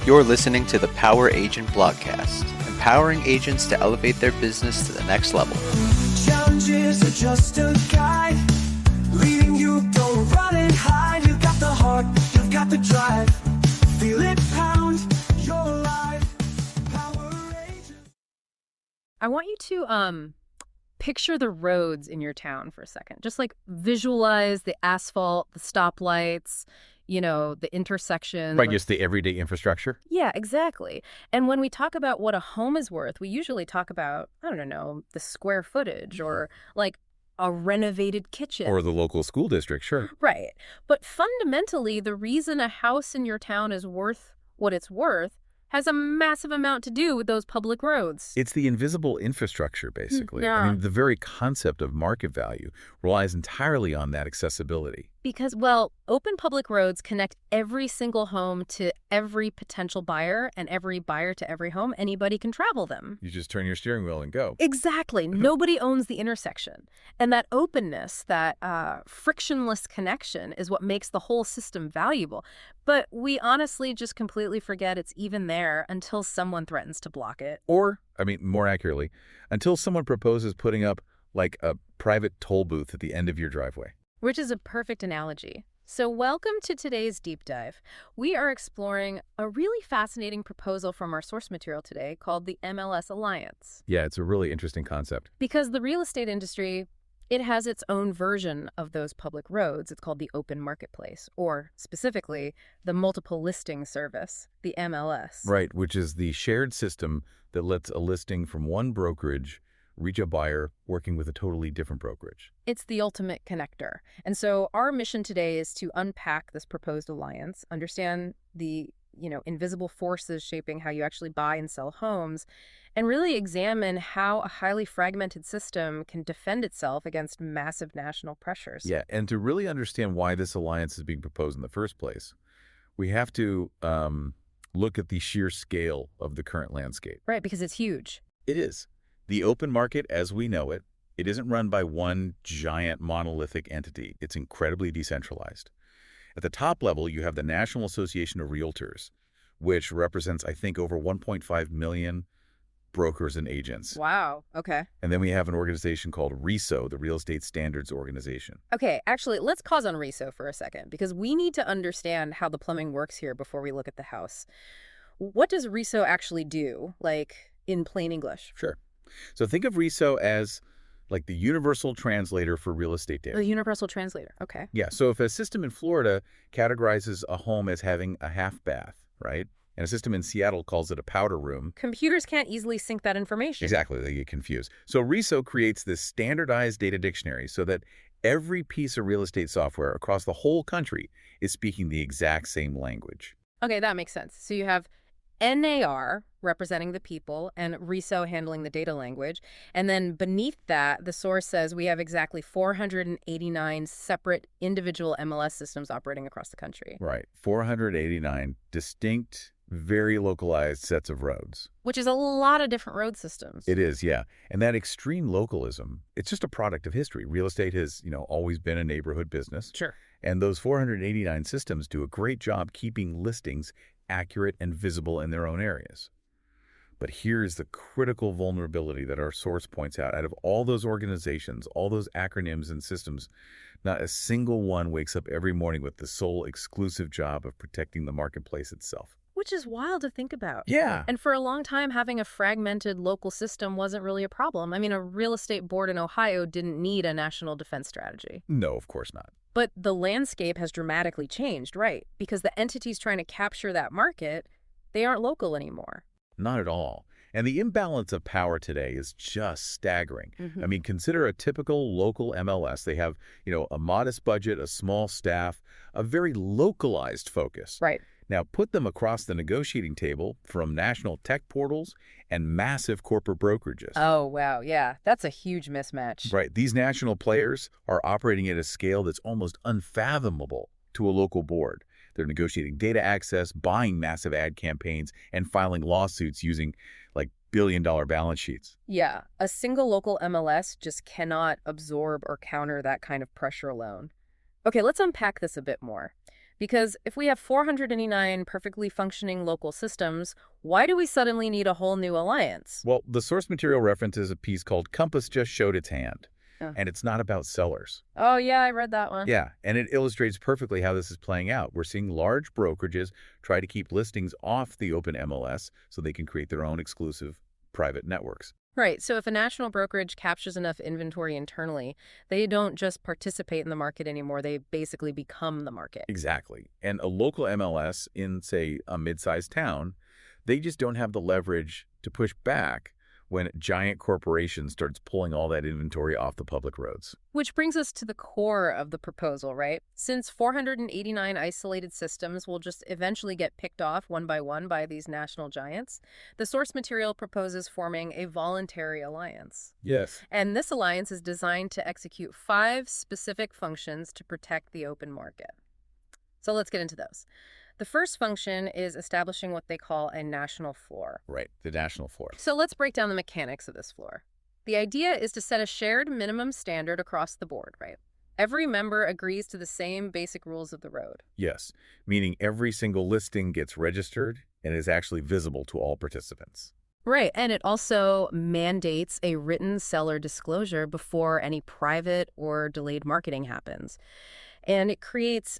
You're listening to the Power Agent Blogcast, empowering agents to elevate their business to the next level. Challenges are just a guide, leading you, don't run and hide. You've got the heart, you've got the drive, feel it pound, you're alive, Power Agent. I want you to picture the roads in your town for a second. Just like visualize the asphalt, the stoplights, the intersection. Right, just the everyday infrastructure. Yeah, exactly. And when we talk about what a home is worth, we usually talk about, I don't know, the square footage or like a renovated kitchen. Or the local school district, sure. Right. But fundamentally, the reason a house in your town is worth what it's worth has a massive amount to do with those public roads. It's the invisible infrastructure, basically. Yeah. I mean, the very concept of market value relies entirely on that accessibility. Because, open public roads connect every single home to every potential buyer and every buyer to every home. Anybody can travel them. You just turn your steering wheel and go. Exactly. Nobody owns the intersection. And that openness, that frictionless connection is what makes the whole system valuable. But we honestly just completely forget it's even there until someone threatens to block it. Or, more accurately, until someone proposes putting up like a private toll booth at the end of your driveway. Which is a perfect analogy. So welcome to today's deep dive. We are exploring a really fascinating proposal from our source material today called the MLS Alliance. Yeah, it's a really interesting concept. Because the real estate industry, it has its own version of those public roads. It's called the open marketplace, or specifically, the multiple listing service, the MLS. Right, which is the shared system that lets a listing from one brokerage reach a buyer working with a totally different brokerage. It's the ultimate connector. And so our mission today is to unpack this proposed alliance, understand the, invisible forces shaping how you actually buy and sell homes, and really examine how a highly fragmented system can defend itself against massive national pressures. Yeah, and to really understand why this alliance is being proposed in the first place, we have to look at the sheer scale of the current landscape. Right, because it's huge. It is. The open market as we know it, it isn't run by one giant monolithic entity. It's incredibly decentralized. At the top level, you have the National Association of Realtors, which represents, I think, over 1.5 million brokers and agents. Wow. Okay. And then we have an organization called RESO, the Real Estate Standards Organization. Okay, actually, let's pause on RESO for a second, because we need to understand how the plumbing works here before we look at the house. What does RESO actually do, like in plain English? Sure. So think of RESO as like the universal translator for real estate data. The universal translator. Okay. Yeah. So if a system in Florida categorizes a home as having a half bath, right? And a system in Seattle calls it a powder room. Computers can't easily sync that information. Exactly. They get confused. So RESO creates this standardized data dictionary so that every piece of real estate software across the whole country is speaking the exact same language. Okay, that makes sense. So you have NAR representing the people and RESO handling the data language. And then beneath that, the source says we have exactly 489 separate individual MLS systems operating across the country. Right. 489 distinct, very localized sets of roads. Which is a lot of different road systems. It is, yeah. And that extreme localism, it's just a product of history. Real estate has, always been a neighborhood business. Sure. And those 489 systems do a great job keeping listings accurate and visible in their own areas. But here's the critical vulnerability that our source points out. Out of all those organizations, all those acronyms and systems, not a single one wakes up every morning with the sole exclusive job of protecting the marketplace itself. Which is wild to think about. Yeah. And for a long time, having a fragmented local system wasn't really a problem. A real estate board in Ohio didn't need a national defense strategy. No, of course not. But the landscape has dramatically changed, right? Because the entities trying to capture that market, they aren't local anymore. Not at all. And the imbalance of power today is just staggering. Mm-hmm. Consider a typical local MLS. They have, a modest budget, a small staff, a very localized focus. Right. Now, put them across the negotiating table from national tech portals and massive corporate brokerages. Oh, wow. Yeah, that's a huge mismatch. Right. These national players are operating at a scale that's almost unfathomable to a local board. They're negotiating data access, buying massive ad campaigns, and filing lawsuits using like billion-dollar balance sheets. Yeah, a single local MLS just cannot absorb or counter that kind of pressure alone. Okay, let's unpack this a bit more. Because if we have 489 perfectly functioning local systems, why do we suddenly need a whole new alliance? Well, the source material references a piece called Compass Just Showed Its Hand, Oh. and it's not about sellers. Oh, yeah, I read that one. Yeah, and it illustrates perfectly how this is playing out. We're seeing large brokerages try to keep listings off the open MLS so they can create their own exclusive private networks. Right. So if a national brokerage captures enough inventory internally, they don't just participate in the market anymore. They basically become the market. Exactly. And a local MLS in, say, a mid-sized town, they just don't have the leverage to push back when giant corporation starts pulling all that inventory off the public roads. Which brings us to the core of the proposal, right? Since 489 isolated systems will just eventually get picked off one by these national giants, the source material proposes forming a voluntary alliance. Yes. And this alliance is designed to execute 5 specific functions to protect the open market. So let's get into those. The first function is establishing what they call a national floor. Right, the national floor. So let's break down the mechanics of this floor. The idea is to set a shared minimum standard across the board, right? Every member agrees to the same basic rules of the road. Yes, meaning every single listing gets registered and is actually visible to all participants. Right, and it also mandates a written seller disclosure before any private or delayed marketing happens. And it creates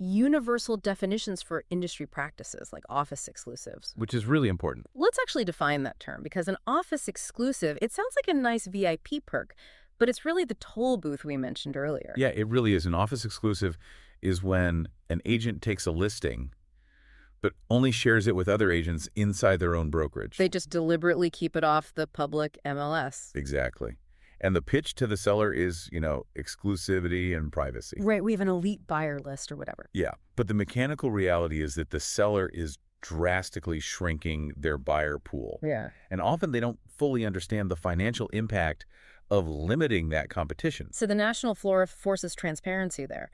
universal definitions for industry practices like office exclusives. Which is really important. Let's actually define that term, because an office exclusive, it sounds like a nice VIP perk, but it's really the toll booth we mentioned earlier. Yeah, it really is. An office exclusive is when an agent takes a listing but only shares it with other agents inside their own brokerage. They just deliberately keep it off the public MLS. Exactly. And the pitch to the seller is, exclusivity and privacy. Right, we have an elite buyer list or whatever. Yeah, but the mechanical reality is that the seller is drastically shrinking their buyer pool. Yeah. And often they don't fully understand the financial impact of limiting that competition. So the national floor forces transparency there.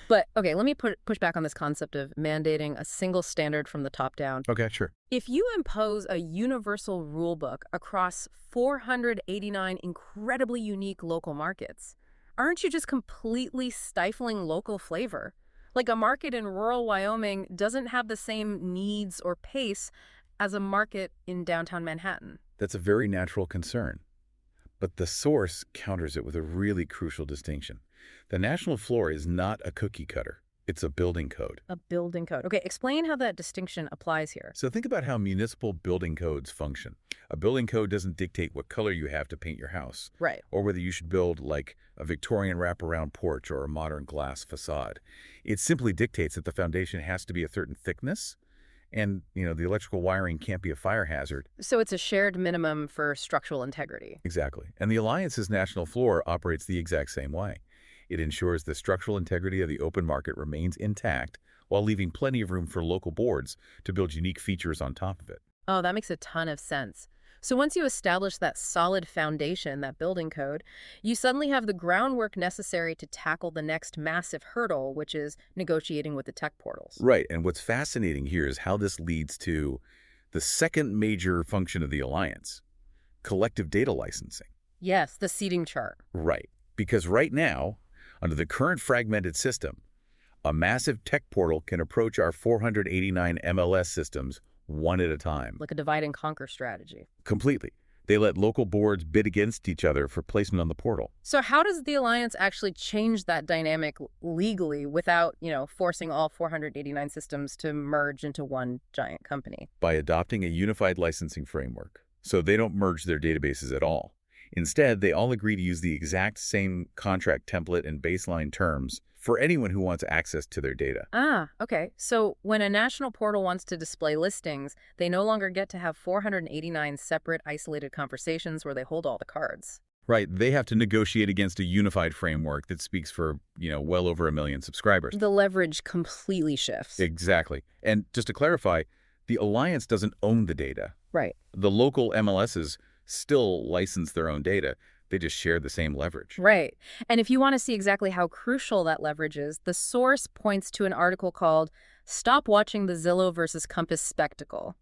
But, okay, let me push back on this concept of mandating a single standard from the top down. Okay, sure. If you impose a universal rule book across 489 incredibly unique local markets, aren't you just completely stifling local flavor? Like a market in rural Wyoming doesn't have the same needs or pace as a market in downtown Manhattan. That's a very natural concern. But the source counters it with a really crucial distinction. The national floor is not a cookie cutter. It's a building code. A building code. Okay, explain how that distinction applies here. So think about how municipal building codes function. A building code doesn't dictate what color you have to paint your house. Right. Or whether you should build like a Victorian wraparound porch or a modern glass facade. It simply dictates that the foundation has to be a certain thickness and, the electrical wiring can't be a fire hazard. So it's a shared minimum for structural integrity. Exactly. And the Alliance's national floor operates the exact same way. It ensures the structural integrity of the open market remains intact while leaving plenty of room for local boards to build unique features on top of it. Oh, that makes a ton of sense. So once you establish that solid foundation, that building code, you suddenly have the groundwork necessary to tackle the next massive hurdle, which is negotiating with the tech portals. Right. And what's fascinating here is how this leads to the second major function of the Alliance, collective data licensing. Yes, the seating chart. Right. Because right now, under the current fragmented system, a massive tech portal can approach our 489 MLS systems one at a time. Like a divide and conquer strategy. Completely. They let local boards bid against each other for placement on the portal. So how does the Alliance actually change that dynamic legally without, forcing all 489 systems to merge into one giant company? By adopting a unified licensing framework. So they don't merge their databases at all. Instead, they all agree to use the exact same contract template and baseline terms for anyone who wants access to their data. Ah, okay. So when a national portal wants to display listings, they no longer get to have 489 separate isolated conversations where they hold all the cards. Right. They have to negotiate against a unified framework that speaks for, well over 1 million subscribers. The leverage completely shifts. Exactly. And just to clarify, the Alliance doesn't own the data. Right. The local MLSs still license their own data. They just share the same leverage. Right. And if you want to see exactly how crucial that leverage is, the source points to an article called Stop Watching the Zillow versus Compass Spectacle.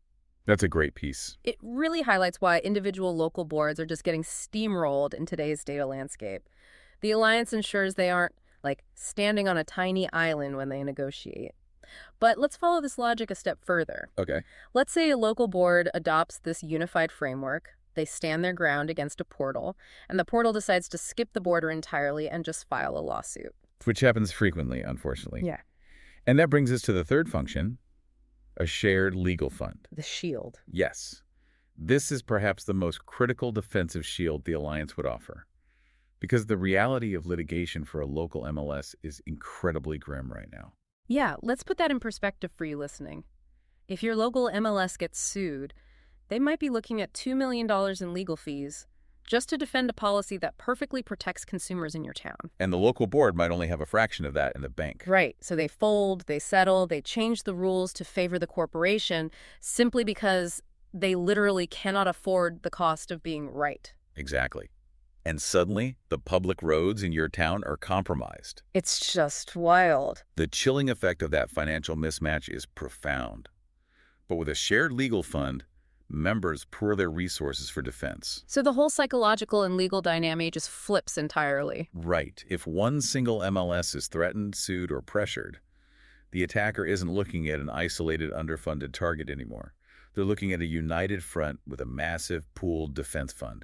That's a great piece. It really highlights why individual local boards are just getting steamrolled in today's data landscape. The Alliance ensures they aren't like standing on a tiny island when they negotiate. But let's follow this logic a step further. Okay. Let's say a local board adopts this unified framework. They stand their ground against a portal, and the portal decides to skip the border entirely and just file a lawsuit. Which happens frequently, unfortunately. Yeah. And that brings us to the third function, a shared legal fund. The shield. Yes. This is perhaps the most critical defensive shield the Alliance would offer, because the reality of litigation for a local MLS is incredibly grim right now. Yeah, let's put that in perspective for you listening. If your local MLS gets sued, they might be looking at $2 million in legal fees just to defend a policy that perfectly protects consumers in your town. And the local board might only have a fraction of that in the bank. Right. So they fold, they settle, they change the rules to favor the corporation simply because they literally cannot afford the cost of being right. Exactly. And suddenly, the public roads in your town are compromised. It's just wild. The chilling effect of that financial mismatch is profound. But with a shared legal fund, members pool their resources for defense. So the whole psychological and legal dynamic just flips entirely. Right. If one single MLS is threatened, sued, or pressured, the attacker isn't looking at an isolated, underfunded target anymore. They're looking at a united front with a massive pooled defense fund.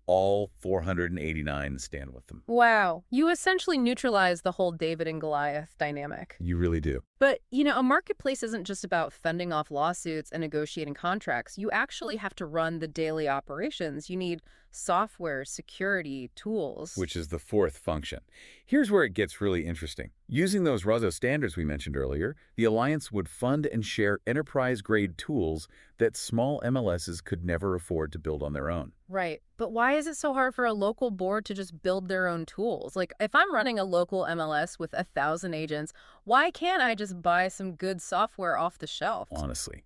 All 489 stand with them. Wow. You essentially neutralize the whole David and Goliath dynamic. You really do. But, a marketplace isn't just about fending off lawsuits and negotiating contracts. You actually have to run the daily operations. You need software, security, tools. Which is the fourth function. Here's where it gets really interesting. Using those ROSO standards we mentioned earlier, the Alliance would fund and share enterprise-grade tools that small MLSs could never afford to build on their own. Right. But why is it so hard for a local board to just build their own tools? Like, if I'm running a local MLS with 1,000 agents, why can't I just buy some good software off the shelf? Honestly.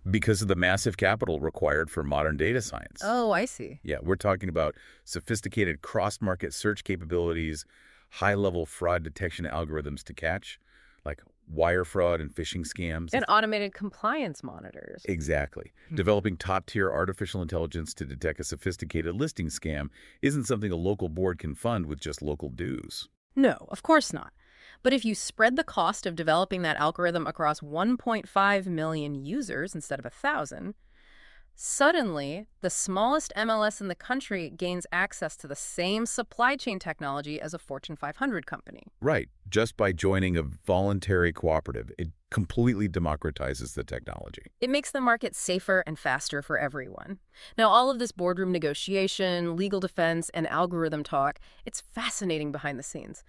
Because of the massive capital required for modern data science. Oh, I see. Yeah, we're talking about sophisticated cross-market search capabilities, high-level fraud detection algorithms to catch, like wire fraud and phishing scams. And automated compliance monitors. Exactly. Developing top-tier artificial intelligence to detect a sophisticated listing scam isn't something a local board can fund with just local dues. No, of course not. But if you spread the cost of developing that algorithm across 1.5 million users instead of 1,000, suddenly the smallest MLS in the country gains access to the same supply chain technology as a Fortune 500 company. Right. Just by joining a voluntary cooperative, it completely democratizes the technology. It makes the market safer and faster for everyone. Now, all of this boardroom negotiation, legal defense, and algorithm talk, it's fascinating behind the scenes.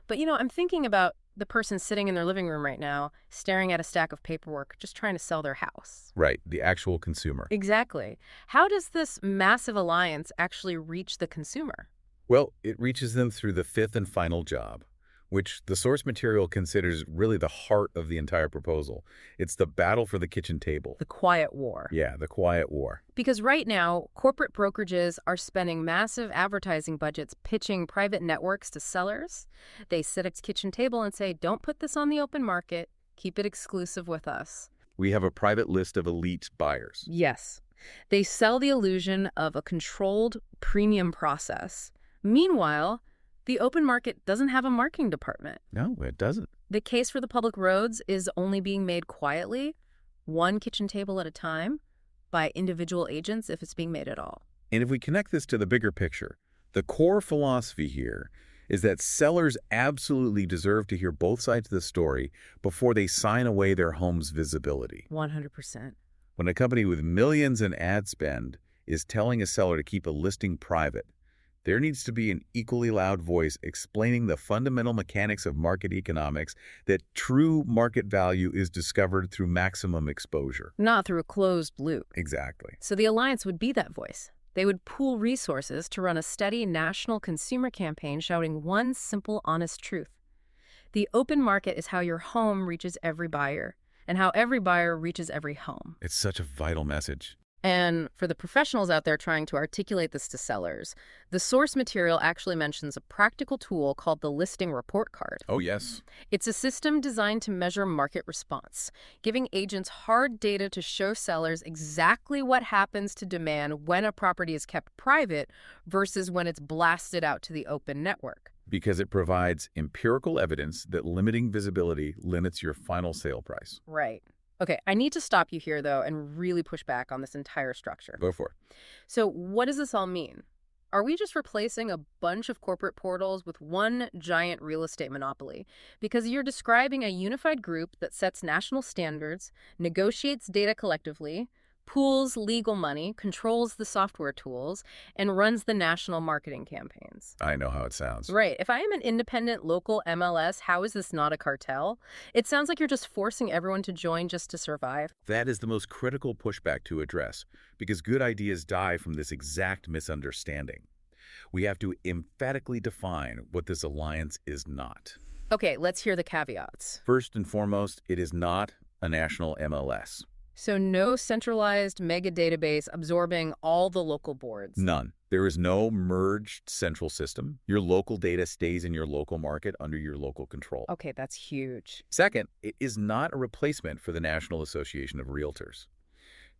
But, I'm thinking about the person sitting in their living room right now, staring at a stack of paperwork, just trying to sell their house. Right, the actual consumer. Exactly. How does this massive alliance actually reach the consumer? Well, it reaches them through the fifth and final job, which the source material considers really the heart of the entire proposal. It's the battle for the kitchen table. The quiet war. Yeah, the quiet war. Because right now, corporate brokerages are spending massive advertising budgets pitching private networks to sellers. They sit at the kitchen table and say, don't put this on the open market. Keep it exclusive with us. We have a private list of elite buyers. Yes. They sell the illusion of a controlled premium process. Meanwhile, the open market doesn't have a marketing department. No, it doesn't. The case for the public roads is only being made quietly, one kitchen table at a time, by individual agents if it's being made at all. And if we connect this to the bigger picture, the core philosophy here is that sellers absolutely deserve to hear both sides of the story before they sign away their home's visibility. 100%. When a company with millions in ad spend is telling a seller to keep a listing private, there needs to be an equally loud voice explaining the fundamental mechanics of market economics, that true market value is discovered through maximum exposure. Not through a closed loop. Exactly. So the Alliance would be that voice. They would pool resources to run a steady national consumer campaign shouting one simple, honest truth. The open market is how your home reaches every buyer, and how every buyer reaches every home. It's such a vital message. And for the professionals out there trying to articulate this to sellers, the source material actually mentions a practical tool called the listing report card. Oh, yes. It's a system designed to measure market response, giving agents hard data to show sellers exactly what happens to demand when a property is kept private versus when it's blasted out to the open network. Because it provides empirical evidence that limiting visibility limits your final sale price. Right. Okay, I need to stop you here, though, and really push back on this entire structure. Go for it. So what does this all mean? Are we just replacing a bunch of corporate portals with one giant real estate monopoly? Because you're describing a unified group that sets national standards, negotiates data collectively, pools legal money, controls the software tools, and runs the national marketing campaigns. I know how it sounds. Right. If I am an independent local MLS, how is this not a cartel? It sounds like you're just forcing everyone to join just to survive. That is the most critical pushback to address, because good ideas die from this exact misunderstanding. We have to emphatically define what this alliance is not. Okay, let's hear the caveats. First and foremost, it is not a national MLS. So no centralized mega database absorbing all the local boards. None. There is no merged central system. Your local data stays in your local market under your local control. Okay, that's huge. Second, it is not a replacement for the National Association of Realtors.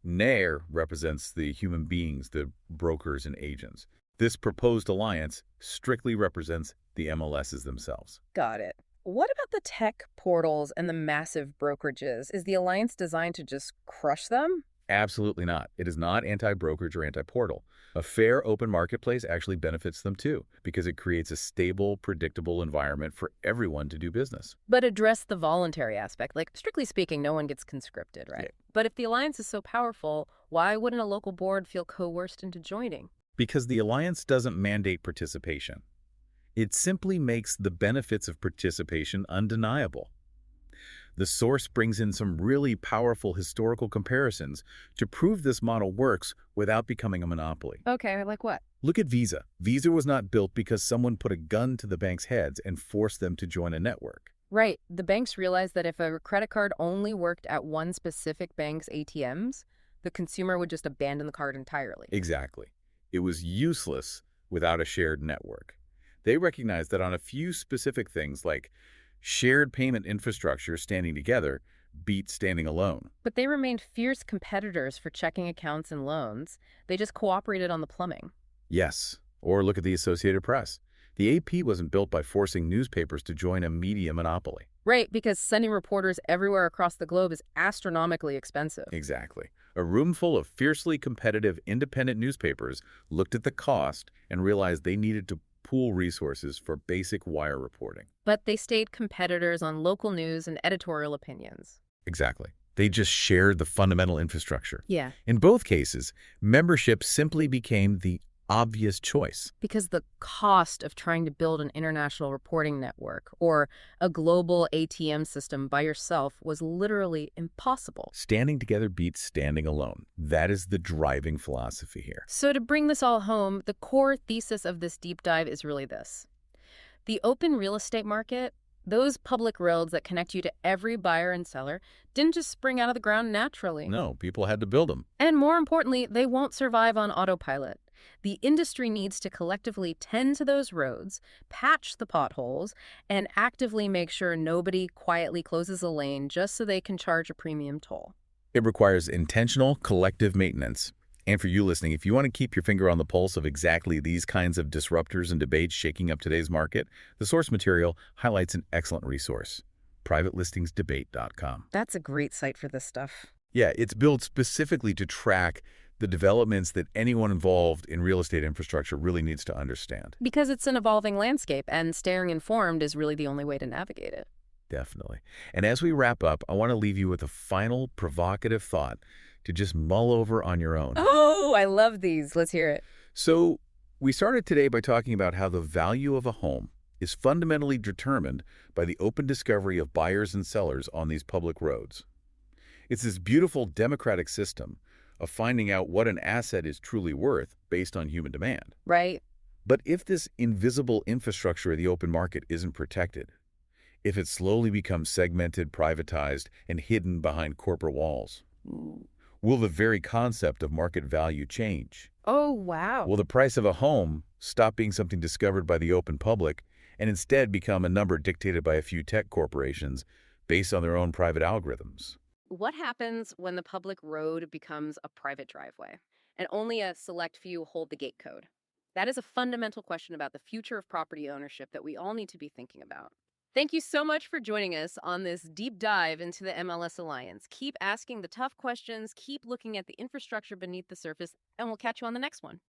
NAIR represents the human beings, the brokers and agents. This proposed alliance strictly represents the MLSs themselves. Got it. What about the tech portals and the massive brokerages? Is the alliance designed to just crush them? Absolutely not. It is not anti-brokerage or anti-portal. A fair open marketplace actually benefits them too, because it creates a stable, predictable environment for everyone to do business. But address the voluntary aspect. Like, strictly speaking, no one gets conscripted, right? Yeah. But if the alliance is so powerful, why wouldn't a local board feel coerced into joining? Because the alliance doesn't mandate participation. It simply makes the benefits of participation undeniable. The source brings in some really powerful historical comparisons to prove this model works without becoming a monopoly. Okay, like what? Look at Visa. Visa was not built because someone put a gun to the bank's heads and forced them to join a network. Right. The banks realized that if a credit card only worked at one specific bank's ATMs, the consumer would just abandon the card entirely. Exactly. It was useless without a shared network. They recognized that on a few specific things like shared payment infrastructure, standing together beat standing alone. But they remained fierce competitors for checking accounts and loans. They just cooperated on the plumbing. Yes. Or look at the Associated Press. The AP wasn't built by forcing newspapers to join a media monopoly. Right, because sending reporters everywhere across the globe is astronomically expensive. Exactly. A room full of fiercely competitive independent newspapers looked at the cost and realized they needed to pool resources for basic wire reporting. But they stayed competitors on local news and editorial opinions. Exactly. They just shared the fundamental infrastructure. Yeah. In both cases, membership simply became the obvious choice. Because the cost of trying to build an international reporting network or a global ATM system by yourself was literally impossible. Standing together beats standing alone. That is the driving philosophy here. So to bring this all home, the core thesis of this deep dive is really this. The open real estate market, those public roads that connect you to every buyer and seller, didn't just spring out of the ground naturally. No, people had to build them. And more importantly, they won't survive on autopilot. The industry needs to collectively tend to those roads, patch the potholes, and actively make sure nobody quietly closes a lane just so they can charge a premium toll. It requires intentional, collective maintenance. And for you listening, if you want to keep your finger on the pulse of exactly these kinds of disruptors and debates shaking up today's market, the source material highlights an excellent resource, privatelistingsdebate.com. That's a great site for this stuff. Yeah, it's built specifically to track the developments that anyone involved in real estate infrastructure really needs to understand. Because it's an evolving landscape, and staying informed is really the only way to navigate it. Definitely. And as we wrap up, I want to leave you with a final provocative thought to just mull over on your own. Oh, I love these. Let's hear it. So we started today by talking about how the value of a home is fundamentally determined by the open discovery of buyers and sellers on these public roads. It's this beautiful democratic system of finding out what an asset is truly worth based on human demand. Right. But if this invisible infrastructure of the open market isn't protected, if it slowly becomes segmented, privatized, and hidden behind corporate walls, will the very concept of market value change? Oh, wow. Will the price of a home stop being something discovered by the open public and instead become a number dictated by a few tech corporations based on their own private algorithms? What happens when the public road becomes a private driveway and only a select few hold the gate code? That is a fundamental question about the future of property ownership that we all need to be thinking about. Thank you so much for joining us on this deep dive into the MLS Alliance. Keep asking the tough questions, keep looking at the infrastructure beneath the surface, and we'll catch you on the next one.